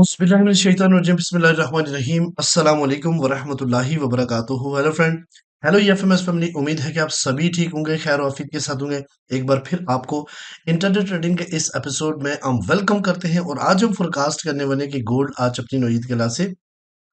औज़ुबिल्लाहिमिनश्शैतानिर्रजीम बिस्मिल्लाहिर्रहमानिर्रहीम अस्सलाम वालेकुम वरहमतुल्लाहि वबरकातुहू। Hello friend, hello EFMS family. उम्मीद है कि आप सभी ठीक होंगे, खैर और आफियत के साथ होंगे। एक बार फिर आपको इंटरनेट ट्रेडिंग के इस एपिसोड में हम वेलकम करते हैं और आज हम फोरकास्ट करने वाले हैं कि गोल्ड आज अपनी नौईद के लासे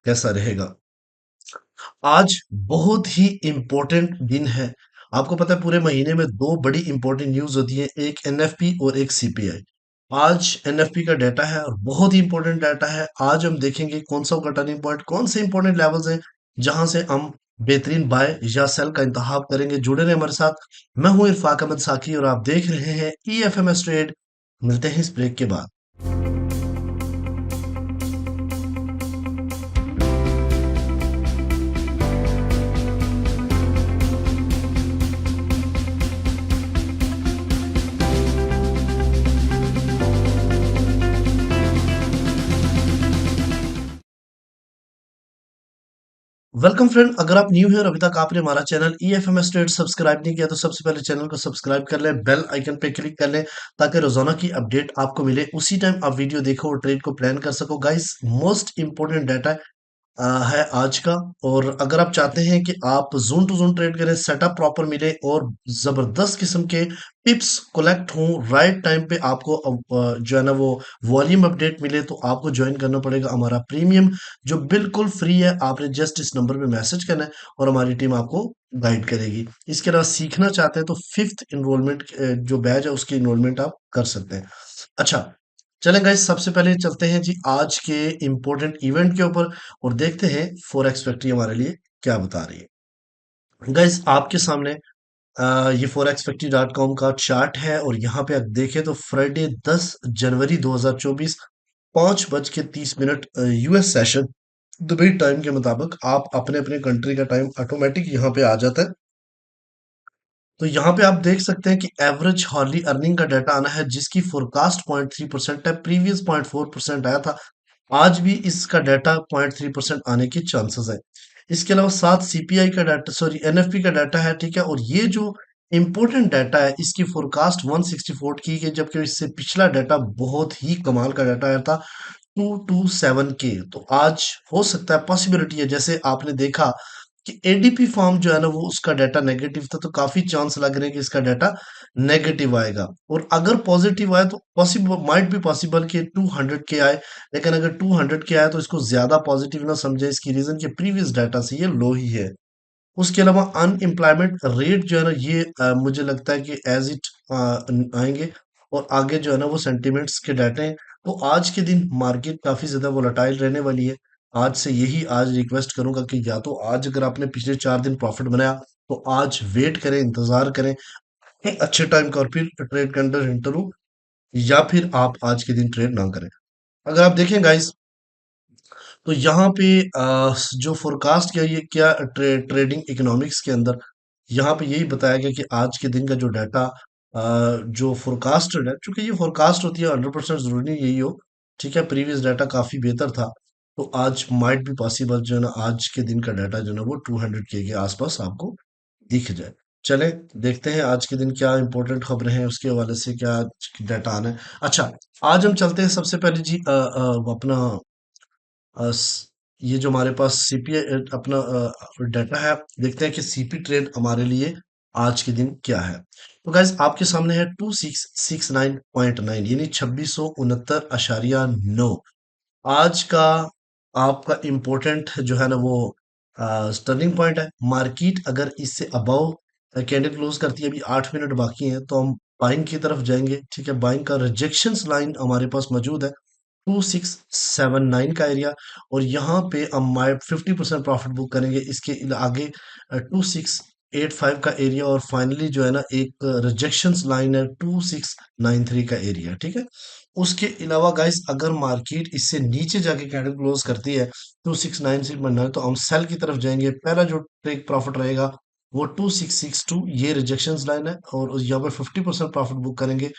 कैसा रहेगा। आज बहुत ही इम्पोर्टेंट दिन है। आपको पता है पूरे महीने में दो बड़ी इंपॉर्टेंट न्यूज होती है, एक एनएफपी और एक सीपीआई। आज एनएफपी का डाटा है और बहुत ही इंपॉर्टेंट डाटा है। आज हम देखेंगे कौन सा होगा टर्निंग पॉइंट, कौन से इंपॉर्टेंट लेवल्स हैं जहां से हम बेहतरीन बाय या सेल का इंतखाब करेंगे। जुड़े रहे हमारे साथ। मैं हूं इरफाक अहमद साकी और आप देख रहे हैं ईएफएमएस ट्रेड। मिलते हैं इस ब्रेक के बाद। वेलकम फ्रेंड, अगर आप न्यू है और अभी तक आपने हमारा चैनल ईएफएमएस ट्रेड सब्सक्राइब नहीं किया तो सबसे पहले चैनल को सब्सक्राइब कर लें, बेल आइकन पे क्लिक कर लें ताकि रोजाना की अपडेट आपको मिले, उसी टाइम आप वीडियो देखो और ट्रेड को प्लान कर सको। गाइस, मोस्ट इंपॉर्टेंट डाटा है आज का। और अगर आप चाहते हैं कि आप जोन टू जोन ट्रेड करें, सेटअप प्रॉपर मिले और जबरदस्त किस्म के टिप्स कलेक्ट हों राइट टाइम पे, आपको जो है ना वो वॉल्यूम अपडेट मिले, तो आपको ज्वाइन करना पड़ेगा हमारा प्रीमियम जो बिल्कुल फ्री है। आपने जस्ट इस नंबर पे मैसेज करना है और हमारी टीम आपको गाइड करेगी। इसके अलावा सीखना चाहते हैं तो फिफ्थ इनरोलमेंट जो बैच है उसकी इनरोलमेंट आप कर सकते हैं। अच्छा, चलें गाइस, सबसे पहले चलते हैं जी आज के इंपॉर्टेंट इवेंट के ऊपर और देखते हैं फॉरेक्स फैक्ट्री हमारे लिए क्या बता रही है। गाइस, आपके सामने ये forexfactory.com का चार्ट है और यहाँ पे आप देखें तो फ्राइडे 10 जनवरी 2024 5:30 यूएस सेशन दुबई टाइम के मुताबिक आप अपने अपने कंट्री का टाइम ऑटोमेटिक यहाँ पे आ जाता है। तो यहाँ पे आप देख सकते हैं कि एवरेज हॉर्ली अर्निंग का डाटा आना है जिसकी फोरकास्ट 0.3% है, प्रीवियस 0.4% आया था। आज भी इसका डाटा 0.3% आने की चांसेस है। इसके अलावा साथ सीपीआई का डाटा, सॉरी एनएफपी का डाटा है, ठीक है। और ये जो इंपॉर्टेंट डाटा है इसकी फोरकास्ट 164 की गई, जबकि इससे पिछला डाटा बहुत ही कमाल का डाटा आया था 227 के। तो आज हो सकता है, पॉसिबिलिटी है, जैसे आपने देखा कि एडीपी फॉर्म जो है ना वो उसका डाटा नेगेटिव था, तो काफी चांस लग रहे हैं कि इसका डाटा नेगेटिव आएगा। और अगर पॉजिटिव आए तो पॉसिबल, माइट बी पॉसिबल कि 200 के आए। लेकिन अगर 200 के आए तो इसको ज्यादा पॉजिटिव ना समझे, इसकी रीजन कि प्रीवियस डाटा से ये लो ही है। उसके अलावा अनएम्प्लॉयमेंट रेट जो है ना ये मुझे लगता है कि एज इट आएंगे। और आगे जो है ना वो सेंटिमेंट्स के डाटे हैं। तो आज के दिन मार्केट काफी ज्यादा वोलेटाइल रहने वाली है। आज से यही आज रिक्वेस्ट करूंगा कि या तो आज अगर आपने पिछले 4 दिन प्रॉफिट बनाया तो आज वेट करें, इंतजार करें एक अच्छे टाइम का और फिर ट्रेड के अंदर एंटर हो, या फिर आप आज के दिन ट्रेड ना करें। अगर आप देखें गाइस तो यहाँ पे जो फोरकास्ट किया, ये क्या ट्रेडिंग इकोनॉमिक्स के अंदर यहाँ पे यही बताया गया कि आज के दिन का जो डाटा जो फोरकास्टेड है, चूंकि ये फोरकास्ट होती है 100% जरूरी नहीं यही हो, ठीक है। प्रीवियस डाटा काफी बेहतर था, तो आज माइट भी पॉसिबल जो है ना आज के दिन का डाटा जो है ना वो 200 के आसपास आपको दिख जाए। चले देखते हैं आज के दिन क्या इंपॉर्टेंट खबरें हैं, उसके हवाले से क्या डाटा आना है। अच्छा, आज हम चलते हैं सबसे पहले जी अपना ये जो हमारे पास सीपीआई अपना डाटा है, देखते हैं कि सीपी ट्रेड हमारे लिए आज के दिन क्या है। तो गाइज आपके सामने है 2669.9 यानी 2669.9 आज का आपका इम्पोर्टेंट जो है ना वो टर्निंग पॉइंट है। मार्केट अगर इससे अबव कैंडल क्लोज करती है, अभी 8 मिनट बाकी हैं, तो हम बाइंग की तरफ जाएंगे, ठीक है। बाइंग का रिजेक्शन लाइन हमारे पास मौजूद है 2679 का एरिया, और यहाँ पे हम 50% प्रॉफिट बुक करेंगे। इसके आगे 2685 का एरिया और फाइनली जो है ना एक रिजेक्शन लाइन है 2693 का एरिया, ठीक है। उसके अलावा गाइस अगर मार्केट इससे नीचे जाके कैंडल क्लोज करती है 2696 तो हम सेल की तरफ जाएंगे। पहला जो टेक प्रॉफिट रहेगा वो 2662, ये रिजेक्शन लाइन है, और यहाँ पर 50% प्रॉफिट बुक करेंगे।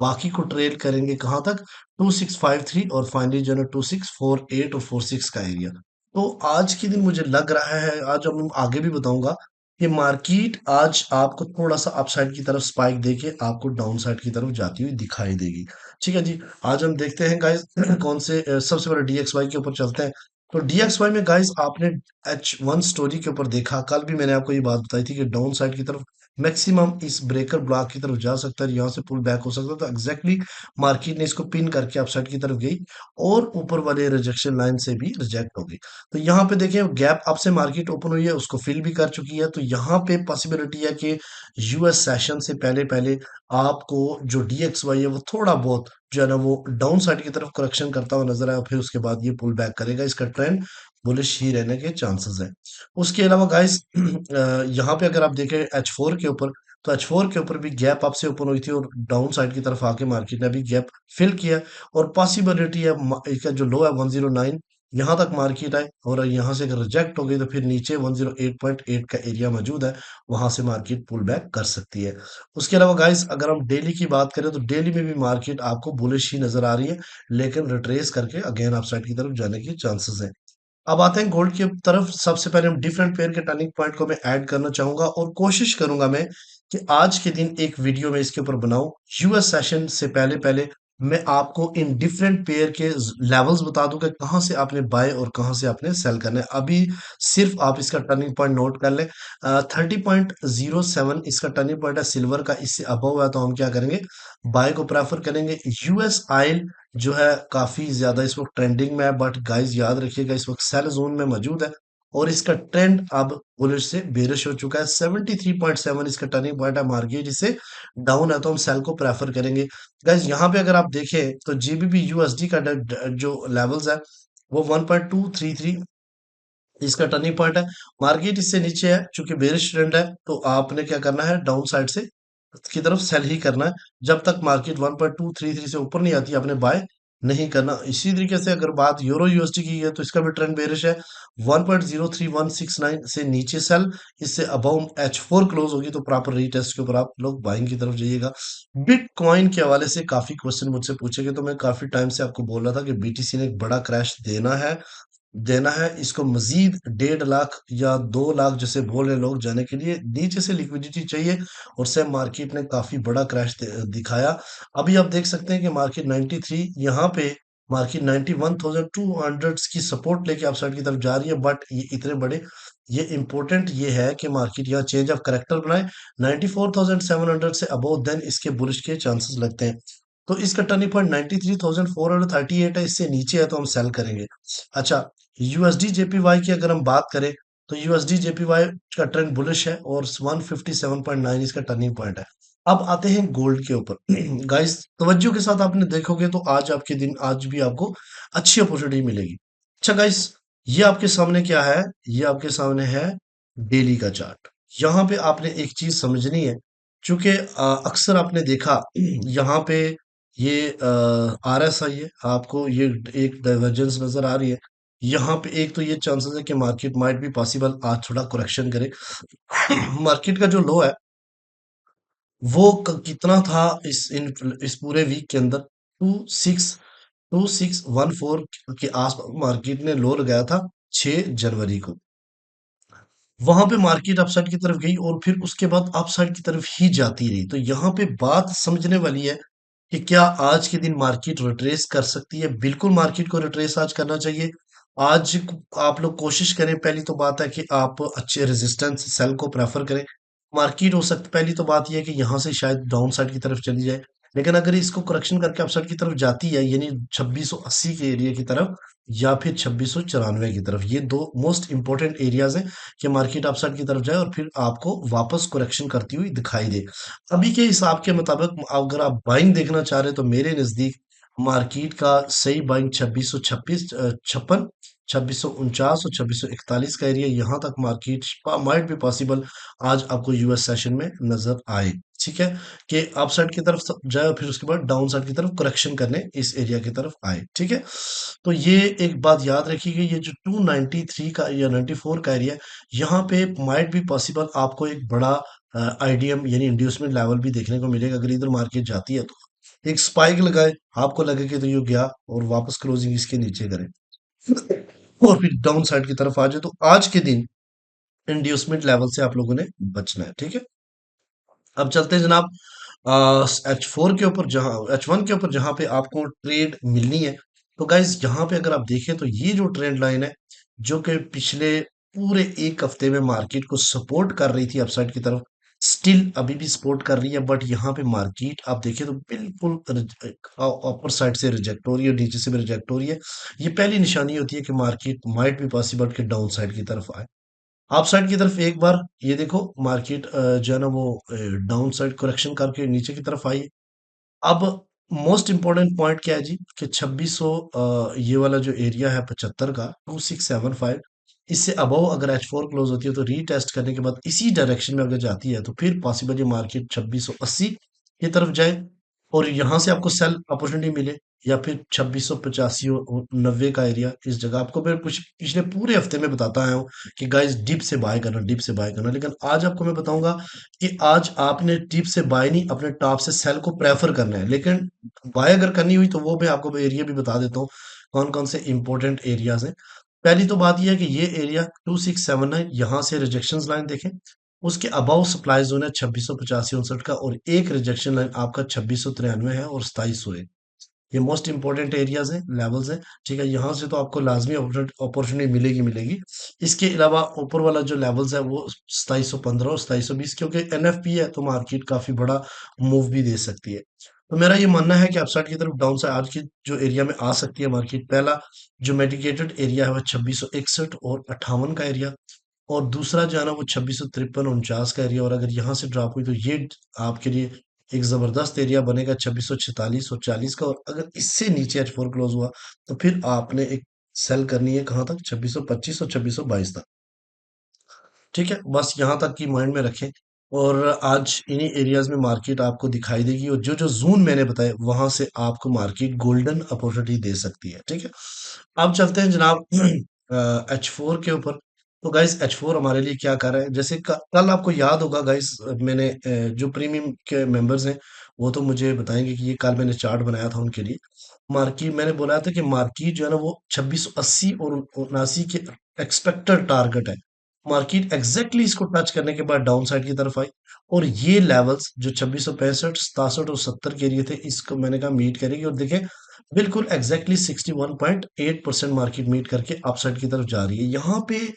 बाकी को ट्रेल करेंगे कहाँ तक, 2653, और फाइनली जो है 2648 और 46 का एरिया। तो आज के दिन मुझे लग रहा है, आज हम आगे भी बताऊंगा कि मार्केट आज आपको थोड़ा-सा अपसाइड की तरफ स्पाइक देके आपको डाउन साइड की तरफ जाती हुई दिखाई देगी। ठीक है जी, आज हम देखते हैं गाइस कौन से सबसे पहले डीएक्सवाई के ऊपर चलते हैं। तो डीएक्सवाई में गाइस आपने H1 स्टोरी के ऊपर देखा, कल भी मैंने आपको ये बात बताई थी कि डाउन साइड की तरफ मैक्सिमम इस ब्रेकर ब्लॉक की तरफ जा सकता है, यहाँ से पुल बैक हो सकता है। तो एग्जैक्टली मार्केट ने इसको पिन करके अपसाइड की तरफ गई और ऊपर वाले रिजेक्शन लाइन से भी रिजेक्ट हो गई। तो यहाँ पे देखें गैप अप से मार्केट ओपन हुई है, उसको फिल भी कर चुकी है। तो यहाँ पे पॉसिबिलिटी है कि यूएस सेशन से पहले पहले आपको जो डीएक्सवाई है वो थोड़ा बहुत जो है ना वो डाउन साइड की तरफ करेक्शन करता हुआ नजर आया, फिर उसके बाद ये पुल बैक करेगा। इसका ट्रेंड बुलिश ही रहने के चांसेस है। उसके अलावा गाइस यहाँ पे अगर आप देखें H4 के ऊपर, तो H4 के ऊपर भी गैप अप से ओपन हुई थी और डाउन साइड की तरफ आके मार्केट ने अभी गैप फिल किया और पॉसिबिलिटी है इसका जो लो है 109 यहाँ तक मार्केट आए और यहाँ से अगर रिजेक्ट हो गई तो फिर नीचे 108.8 का एरिया मौजूद है, वहां से मार्केट पुल बैक कर सकती है। उसके अलावा गाइस अगर हम डेली की बात करें तो डेली में भी मार्केट आपको बुलिश ही नजर आ रही है, लेकिन रिट्रेस करके अगेन अपसाइड की तरफ जाने की चांसेस है। अब आते हैं गोल्ड की तरफ। सबसे पहले हम डिफरेंट पेयर के टर्निंग पॉइंट को मैं ऐड करना चाहूंगा और कोशिश करूंगा मैं कि आज के दिन एक वीडियो में इसके ऊपर बनाऊं। यूएस सेशन से पहले पहले मैं आपको इन डिफरेंट पेयर के लेवल्स बता दूं कि कहां से आपने बाय और कहां से आपने सेल करना है। अभी सिर्फ आप इसका टर्निंग पॉइंट नोट कर लें। 30.07 इसका टर्निंग पॉइंट है सिल्वर का, इससे अबव है तो हम क्या करेंगे, बाय को प्रेफर करेंगे। यूएस आयल जो है काफी ज्यादा इस वक्त ट्रेंडिंग में है, बट गाइस याद रखिएगा इस वक्त सेल जोन में मौजूद है और इसका ट्रेंड अब बुलिश से बेरिश हो चुका है। 73.7 इसका टर्निंग पॉइंट है, मार्केट इसे डाउन है तो हम सेल को प्रेफर करेंगे। गाइस यहाँ पे अगर आप देखें तो जीबीपी यूएसडी का जो लेवल्स है वो 1.233 इसका टर्निंग पॉइंट है। मार्केट इससे नीचे है, चूंकि बेरिश ट्रेंड है तो आपने क्या करना है, डाउन साइड से की तरफ सेल ही करना है। जब तक मार्केट 1.233 से ऊपर नहीं आती आपने बाय नहीं करना। इसी तरीके से अगर बात यूरो यूएसडी की है तो इसका भी ट्रेंड बेरिश है। 1.03169 से नीचे सेल, इससे अबव H4 क्लोज होगी तो प्रॉपर रीटेस्ट के ऊपर आप लोग बाइंग की तरफ जाइएगा। बिटकॉइन के हवाले से काफी क्वेश्चन मुझसे पूछे गए, तो मैं काफी टाइम से आपको बोल रहा था कि बीटीसी ने एक बड़ा क्रैश देना है इसको मजीद 1.5 लाख या 2 लाख जैसे बोल रहे लोग जाने के लिए नीचे से लिक्विडिटी चाहिए और सेम मार्केट ने काफी बड़ा क्रैश दिखाया। अभी आप देख सकते हैं कि मार्केट 93 यहाँ पे मार्केट 91,200 की सपोर्ट लेके अपसाइड की तरफ जा रही है, बट ये इतने बड़े ये इंपॉर्टेंट ये है कि मार्केट यहाँ चेंज ऑफ करेक्टर बनाए 94,700 से अबव, देन इसके बुलिश के चांसेस लगते हैं। तो इसका टर्निंग पॉइंट 93,438 है, इससे नीचे है तो हम सेल करेंगे। अच्छा, यूएसडी जेपीवाई की अगर हम बात करें तो यूएसडी जेपीवाई का ट्रेंड बुलिश है और 157.9 इसका टर्निंग पॉइंट है। अब आते हैं गोल्ड के ऊपर। गाइस तवज्जो के साथ आपने देखोगे तो आज आपके दिन आज भी आपको अच्छी अपॉर्चुनिटी मिलेगी। अच्छा गाइस, ये आपके सामने क्या है, ये आपके सामने है डेली का चार्ट। यहाँ पे आपने एक चीज समझनी है, क्योंकि अक्सर आपने देखा यहाँ पे ये आरएसआई है, आपको ये एक डाइवर्जेंस नजर आ रही है। यहाँ पे एक तो ये चांसेस है कि मार्केट माइट भी पॉसिबल आज थोड़ा करेक्शन करे। मार्केट का जो लो है वो कितना था इस पूरे वीक के अंदर, 2614 के आसपास मार्केट ने लो लगाया था 6 जनवरी को। वहां पे मार्केट अपसाइड की तरफ गई और फिर उसके बाद अपसाइड की तरफ ही जाती रही। तो यहाँ पे बात समझने वाली है कि क्या आज के दिन मार्केट रिट्रेस कर सकती है। बिल्कुल मार्केट को रिट्रेस आज करना चाहिए। आज आप लोग कोशिश करें, पहली तो बात है कि आप अच्छे रेजिस्टेंस सेल को प्रेफर करें। मार्केट हो सकती, पहली तो बात यह है कि यहाँ से शायद डाउन साइड की तरफ चली जाए, लेकिन अगर इसको करेक्शन करके अपसाइड की तरफ जाती है यानी 2680 के एरिया की तरफ या फिर 2694 की तरफ, ये दो मोस्ट इंपॉर्टेंट एरियाज हैं कि मार्केट अपसाइड की तरफ जाए और फिर आपको वापस करेक्शन करती हुई दिखाई दे। अभी के हिसाब के मुताबिक अगर आप बाइंग देखना चाह रहे हैं तो मेरे नजदीक मार्केट का सही बाइंग 2656 2649 और 2641 का एरिया, यहाँ तक मार्केट माइट भी पॉसिबल आज आपको यूएस सेशन में नजर आए। ठीक है, कि अप साइड की तरफ जाए और फिर उसके बाद डाउन साइड की तरफ करेक्शन करने इस एरिया की तरफ आए। ठीक है, तो ये एक बात याद रखिएगा, ये जो 293 का या 94 का एरिया, यहाँ पे माइट भी पॉसिबल आपको एक बड़ा आईडीएम यानी इंड्यूसमेंट लेवल भी देखने को मिलेगा। अगर इधर मार्केट जाती है तो एक स्पाइक लगाए, आपको लगे कि तो ये गया और वापस क्लोजिंग इसके नीचे करे और फिर डाउन साइड की तरफ आ जाए, तो आज के दिन इंड्यूसमेंट लेवल से आप लोगों ने बचना है, ठीक है। अब चलते हैं जनाब H4 के ऊपर, जहां H1 के ऊपर जहां पे आपको ट्रेड मिलनी है। तो गाइज यहाँ पे अगर आप देखें तो ये जो ट्रेंड लाइन है, जो कि पिछले पूरे एक हफ्ते में मार्केट को सपोर्ट कर रही थी अपसाइड की तरफ, स्टिल अभी भी सपोर्ट कर रही है, बट यहाँ पे मार्केट आप देखें तो बिल्कुल अपर साइड से रिजेक्ट हो रही है और नीचे से भी रिजेक्ट हो रही है। ये पहली निशानी होती है कि मार्केट माइट भी पॉसिबल कि डाउन साइड की तरफ आए। अप साइड की तरफ एक बार ये देखो मार्केट जो है ना वो डाउन साइड करेक्शन करके नीचे की तरफ आई है। अब मोस्ट इंपॉर्टेंट पॉइंट क्या है जी, कि 2600 ये वाला जो एरिया है 75 का 2675, इससे अबव अगर H4 क्लोज होती है तो रीटेस्ट करने के बाद इसी डायरेक्शन में अगर जाती है तो फिर पॉसिबल ये मार्केट 2680 की तरफ जाए और यहां से आपको सेल अपॉर्चुनिटी मिले, या फिर 2685 और 90 का एरिया। इस जगह आपको मैं कुछ पिछले पूरे हफ्ते में बताता आया हूँ कि गाइस डिप से बाय करना, डिप से बाय करना, लेकिन आज आपको मैं बताऊंगा कि आज आपने डिप से बाय नहीं, अपने टॉप से सेल को प्रेफर करना है। लेकिन बाय अगर करनी हुई तो वो मैं आपको एरिया भी बता देता हूँ, कौन कौन से इंपॉर्टेंट एरियाज हैं। पहली तो बात यह है कि ये एरिया 2679, यहाँ से रिजेक्शन लाइन देखें, उसके अबाउ सप्लाई जोन है 2685-59 का, और एक रिजेक्शन लाइन आपका 2693 है और 2700 है। ये मोस्ट इंपॉर्टेंट एरियाज हैं, लेवल्स हैं, ठीक है। यहाँ से तो आपको लाजमी अपॉर्चुनिटी मिलेगी मिलेगी। इसके अलावा ऊपर वाला जो लेवल्स है वो 2715 और 2720, क्योंकि एनएफपी है तो मार्केट काफी बड़ा मूव भी दे सकती है। तो मेरा ये मानना है कि अपसाइड की तरफ, डाउन साइड आज की जो एरिया में आ सकती है मार्केट, पहला जो मेडिकेटेड एरिया है वो 2661 और 58 का एरिया, और दूसरा जो है ना वो 2653 49 का एरिया। और अगर यहाँ से ड्रॉप हुई तो ये आपके लिए एक जबरदस्त एरिया बनेगा 2646 और 40 का। और अगर इससे नीचे H4 क्लोज हुआ तो फिर आपने एक सेल करनी है कहाँ तक, 2625 और 2622 तक, ठीक है। बस यहाँ तक की माइंड में रखें। और आज इन्हीं एरियाज में मार्केट आपको दिखाई देगी, और जो जो जोन मैंने बताए वहां से आपको मार्केट गोल्डन अपॉर्चुनिटी दे सकती है, ठीक है। अब चलते हैं जनाब H4 के ऊपर। तो गाइस H4 हमारे लिए क्या कर रहा है, जैसे कल आपको याद होगा गाइस, मैंने जो प्रीमियम के मेंबर्स हैं वो तो मुझे बताएंगे कि ये कल मैंने चार्ट बनाया था उनके लिए। मार्केट मैंने बोला था कि मार्केट जो है ना वो 2680 और 79 के एक्सपेक्टेड टारगेट है। मार्केट एग्जैक्टली इसको टच करने के बाद डाउन साइड की तरफ आई, और ये लेवल्स जो 2665 67 और 70 के एरिया थे, इसको मैंने कहा मीट करेगी। और देखें बिल्कुल एग्जैक्टली 61.8% मार्केट मीट करके अपसाइड की तरफ जा रही है। यहाँ पे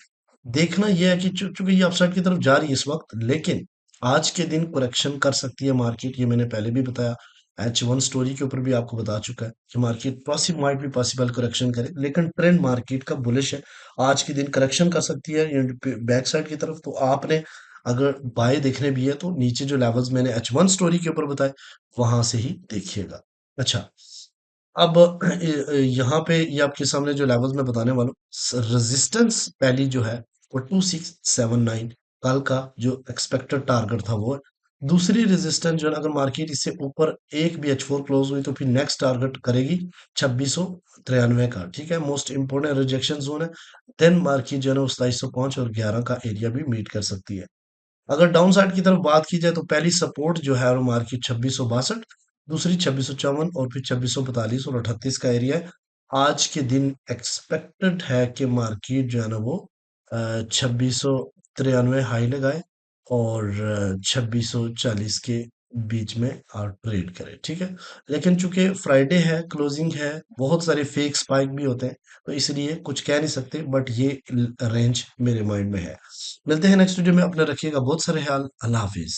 देखना यह है कि चूंकि ये अपसाइड की तरफ जा रही है इस वक्त, लेकिन आज के दिन करेक्शन कर सकती है मार्केट, ये मैंने पहले भी बताया। H1 स्टोरी के ऊपर भी आपको बता चुका है कि मार्केट पॉसिबल माइट भी पॉसिबल करेक्शन करे, लेकिन ट्रेंड मार्केट का बुलिश है। आज के दिन करेक्शन कर सकती है बैक साइड की तरफ। तो आपने अगर बाय देखने भी है तो नीचे जो लेवल्स मैंने H1 स्टोरी के ऊपर बताए वहां से ही देखिएगा। अच्छा, अब यहाँ पे ये आपके सामने जो लेवल्स मैं बताने वाला हूँ, रेजिस्टेंस पहली जो है वो 2679, कल का जो एक्सपेक्टेड टारगेट था वो है। दूसरी रेजिस्टेंस जो है अगर मार्केट इससे ऊपर एक भी H4 क्लोज हुई तो फिर नेक्स्ट टारगेट करेगी 2693 का, ठीक है। मोस्ट इंपोर्टेंट रिजेक्शन जोन है। देन मार्केट जो है ना 2705 और 11 का एरिया भी मीट कर सकती है। अगर डाउन साइड की तरफ बात की जाए तो पहली सपोर्ट जो है वो मार्केट 2662, दूसरी 2654 और फिर 2642 और 38 का एरिया है। आज के दिन एक्सपेक्टेड है कि मार्केट जो है ना वो 2693 हाई लगाए और 2640 के बीच में ट्रेड करे, ठीक है। लेकिन चूंकि फ्राइडे है, क्लोजिंग है, बहुत सारे फेक स्पाइक भी होते हैं, तो इसलिए कुछ कह नहीं सकते, बट ये रेंज मेरे माइंड में है। मिलते हैं नेक्स्ट वीडियो में, अपना रखिएगा बहुत सारे ख्याल। अल्लाह हाफिज।